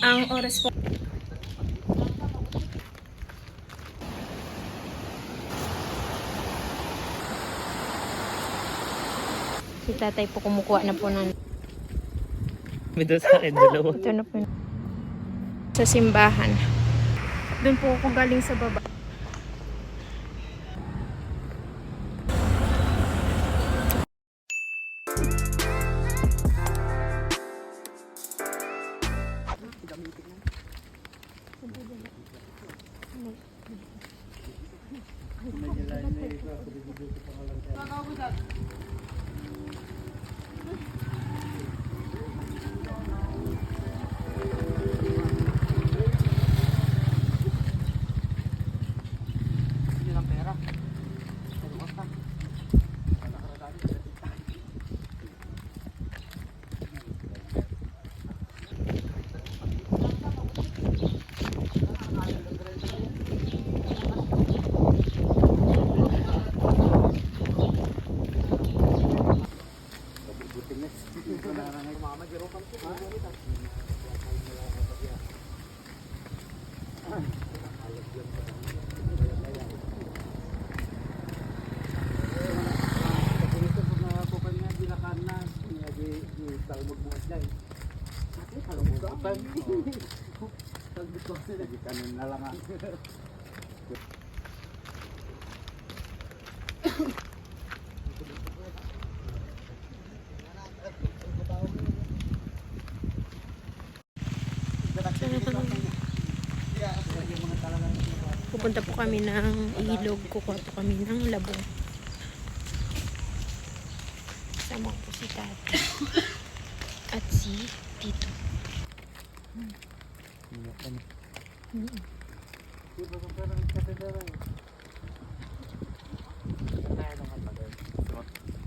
Ang oras po. Si tatay po kumukuha na po ng... Ito sa akin, dalawa. Ito na po. Sa simbahan. Doon po ako galing sa baba. Pupunta po kami ng ilog. Kukuha po kami ng labong. Sama po si Tati. At si Tito.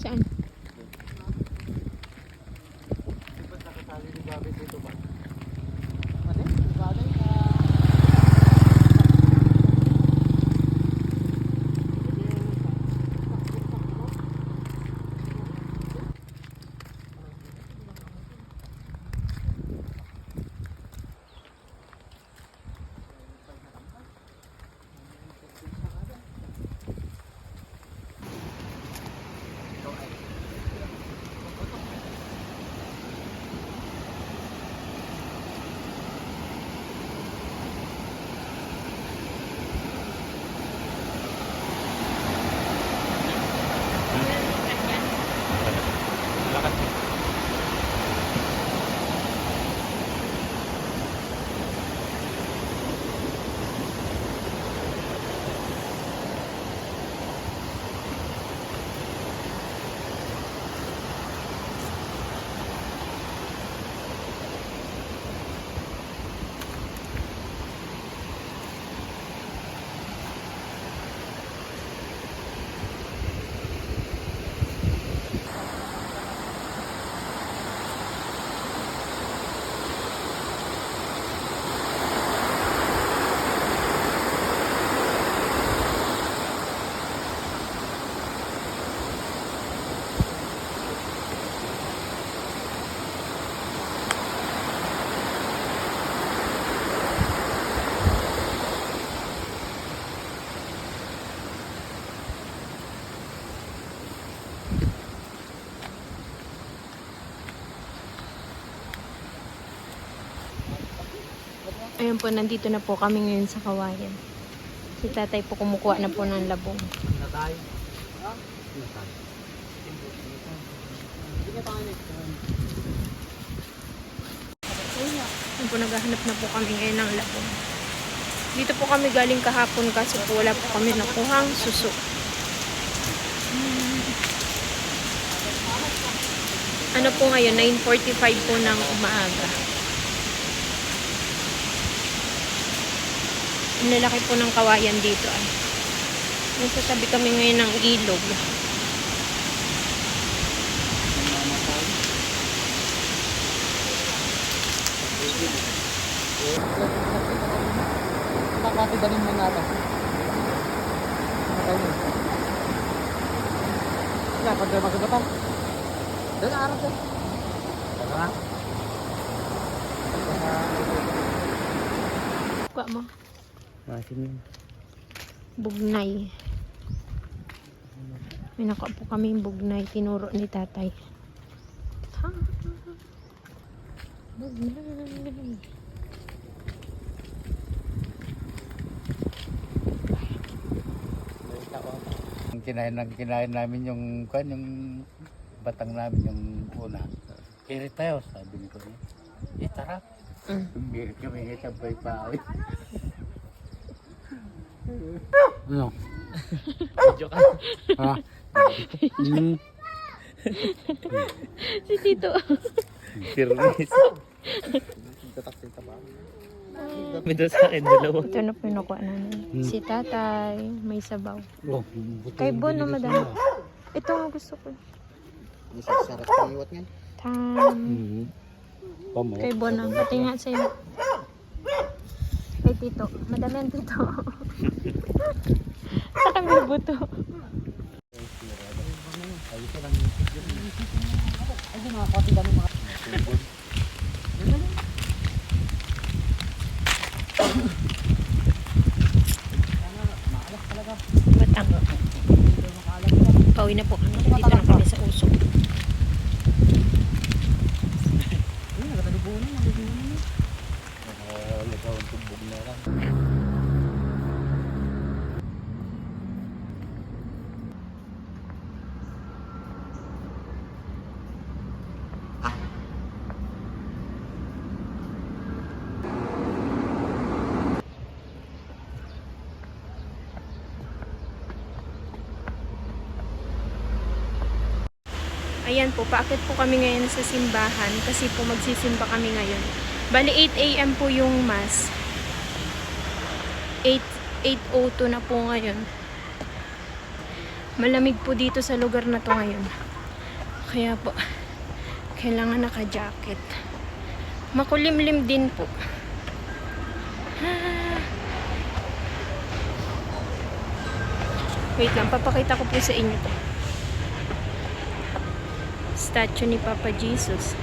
Saan? Ayun po, nandito na po kami ngayon sa Kawayan. Si tatay po kumukuha na po ng labong. Ayun po, naghahanap na po kami ngayon ng labong. Dito po kami galing kahapon kasi po wala po kami nakuhang suso. Ano po ngayon, 9:45 po ng umaga. Ang lalaki po ng kawayan dito ay. Nasa tabi kami ngayon ng ilog. Nakatidanin mo na lang. Wala, pag magagatan. Doon araw siya. Tara. Kuha mo. Masin yun. Bugnay. May nakuha po kami yung bugnay. Tinuro ni tatay. Ha? Bugnay. Kinain namin yung batang namin yung una. Kiri tayo, sabi ni ko niya. Tara. Birit kami ng sabay pa. Ano? Medyo ka. Ha? Si Tito. Kirmis. May doon sa akin, dalawa. Ito na po yung nakuha namin. Si tatay, may sabaw. Oh, Kay Bon na madami. Ito nga gusto ko. Sarap ng iwat nga. Tam. Kay Bon na. Pati nga sa'yo. Kay Tito. Madami ang Tito. Sa kami buto. Ay, mga pati kami mga. Batang. Pauwi na po kami. Dito na kami sa usok. Ayan po, paakit po kami ngayon sa simbahan kasi po magsisimba kami ngayon. Bali 8 AM po yung mass. 8:02 na po ngayon. Malamig po dito sa lugar na to ngayon. Kaya po, kailangan naka-jacket. Makulimlim din po. Wait lang, papakita ko po sa inyo to. Statue ni Papa Jesus.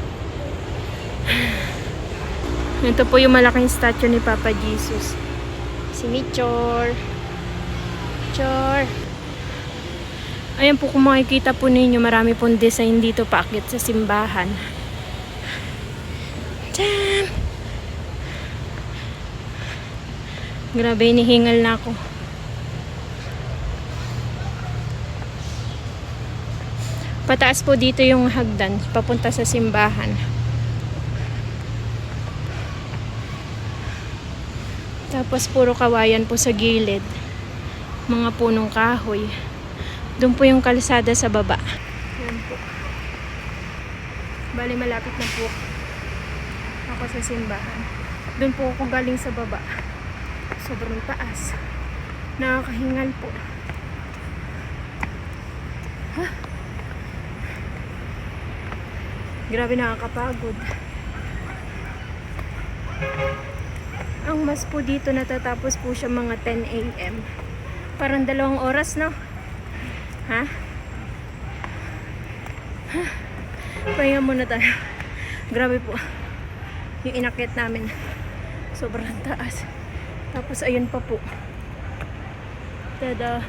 Ito po yung malaking statue ni Papa Jesus. Si Michor. Chor. Ayan po, kung makikita po ninyo, marami pong design dito paakyat sa simbahan. Damn! Grabe, hinihingal na ako. Pataas po dito yung hagdan papunta sa simbahan. Tapos puro kawayan po sa gilid. Mga punong kahoy. Doon po yung kalsada sa baba. Yan po. Bali malapit na po ako sa simbahan. Doon po ako galing sa baba. Sobrang taas. Nakakahingal po. Grabe, nakakapagod. Ang mas po dito natatapos po siya mga 10 AM. Parang 2 oras, no? Ha? Pahinga muna tayo. Grabe po. Yung inakyat namin. Sobrang taas. Tapos ayun pa po. Tada.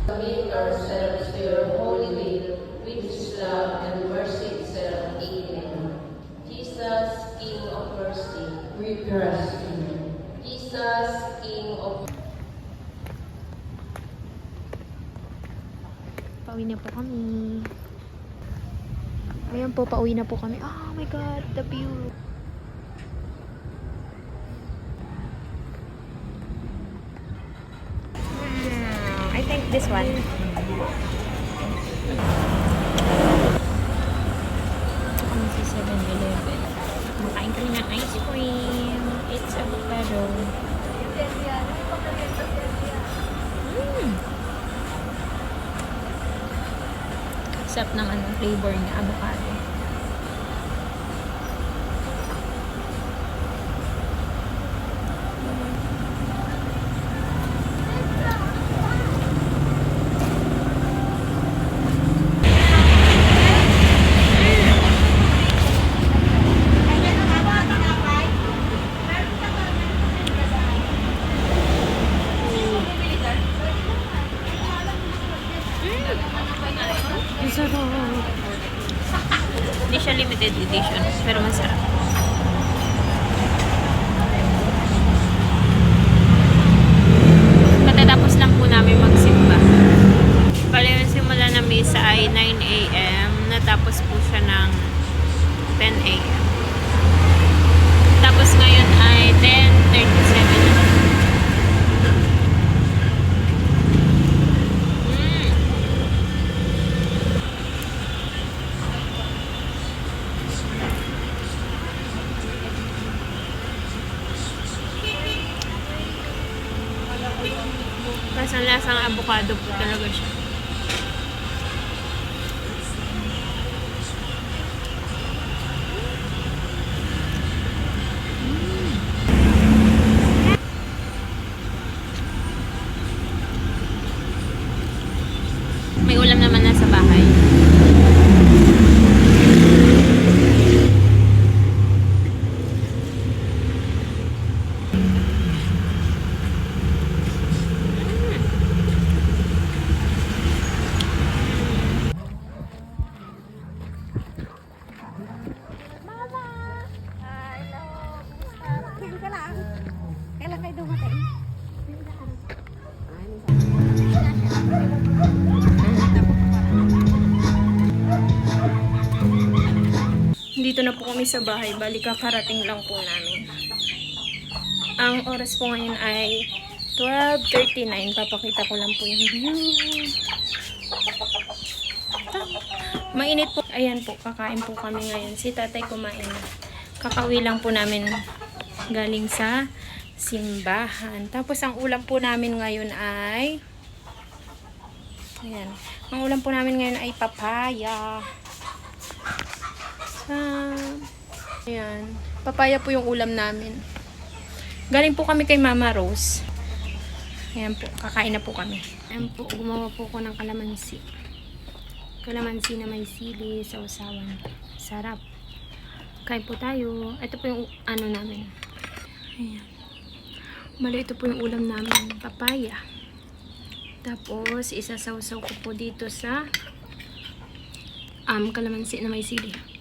Commit ourselves to your holy will, which is love and mercy itself. Amen. Jesus, King of mercy, we trust you. Jesus, King of Pauwi na po kami. Ayan po, pauwi na po kami. Oh my God, the view. I think this one. Kami sa 7-Eleven. Makain kami ng ice cream. It's avocado. Sarap ng flavor niya, avocado. Hindi siya limited edition, pero masarap. Katatapos lang po namin magsimba. Bale, yung simula na misa ay 9 a.m. Natapos po siya ng 10 a.m. Tapos ngayon ay 10:37. Ang lasang avocado po talaga siya. May ulam naman na sa bahay. Kailan kayo dumating? Dito na po kami sa bahay. Bali, kakarating lang po namin. Ang oras po ngayon ay 12:39. Papakita ko lang po yung view. Mainit po. Ayan po, kakain po kami ngayon. Si tatay kumain na. Kakauwi lang po namin galing sa simbahan. Tapos ang ulam po namin ngayon ay ayan. Ang ulam po namin ngayon ay papaya. Ayan. Papaya po yung ulam namin. Galing po kami kay Mama Rose. Ayan po. Kakain na po kami. Ayan po. Gumawa po ko ng kalamansi. Kalamansi na may sili sa usawan. Sarap. Kain po tayo. Ito po yung ano namin. Ayan. Mali, ito po yung ulam namin. Papaya. Tapos, isasawsaw ko po dito sa kalamansi na may sili.